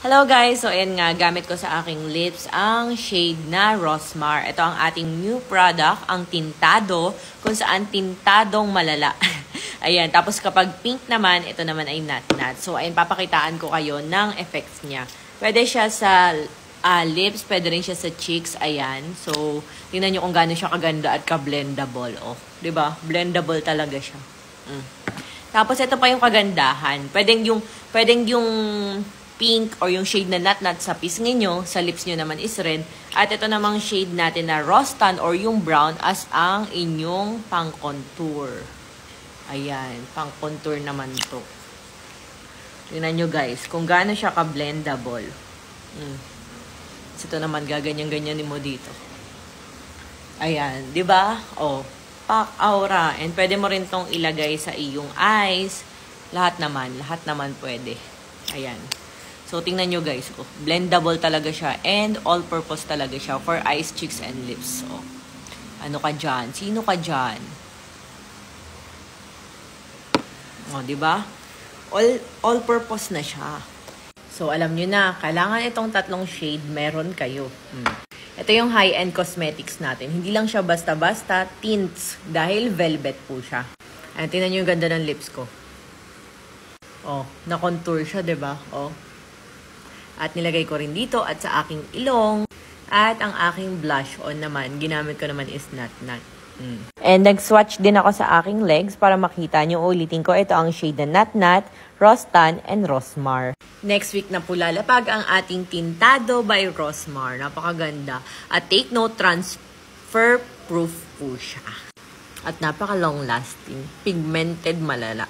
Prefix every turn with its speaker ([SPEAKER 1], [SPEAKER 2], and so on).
[SPEAKER 1] Hello guys! So ayan nga, gamit ko sa aking lips ang shade na Rosmar. Ito ang ating new product, ang tintado, kung saan tintadong malala. Ayan, tapos kapag pink naman, ito naman ay nut-nut. So ayan, papakitaan ko kayo ng effects niya. Pwede siya sa lips, pwede rin siya sa cheeks, ayan. So, tingnan nyo kung gaano siya kaganda at ka-blendable. Oh, diba? Blendable talaga siya. Tapos ito pa yung kagandahan. Pwedeng yung pink or yung shade na nut-nut sa pisngin nyo, sa lips nyo naman is red. At ito namang shade natin na rose tan or yung brown as ang inyong pang-contour. Ayan, pang-contour naman to. Tingnan nyo guys, kung gaano siya ka-blendable. Ito naman, gaganyan-ganyan mo dito. Ayan, di ba? Oh, pak aura. And pwede mo rin tong ilagay sa iyong eyes. Lahat naman pwede. Ayan. So, tingnan nyo guys. Oh, blendable talaga siya. And all-purpose talaga siya for eyes, cheeks, and lips. Oh. Ano ka dyan? Sino ka dyan? Oh, diba? All-purpose na siya. So, alam nyo na, kailangan itong tatlong shade meron kayo. Ito yung high-end cosmetics natin. Hindi lang siya basta-basta tints dahil velvet po siya. Ayan, tingnan nyo yung ganda ng lips ko. Oh, na-contour siya, diba? Oh. At nilagay ko rin dito at sa aking ilong. At ang aking blush on naman, ginamit ko naman is nut-nut. And nag-swatch din ako sa aking legs para makita nyo. Ulitin ko, ito ang shade na nut-nut, rose tan, and Rosmar. Next week na po lalapag ang ating Tintado by Rosmar. Napakaganda. At take note, transfer proof po siya. At napaka long lasting. Pigmented malala.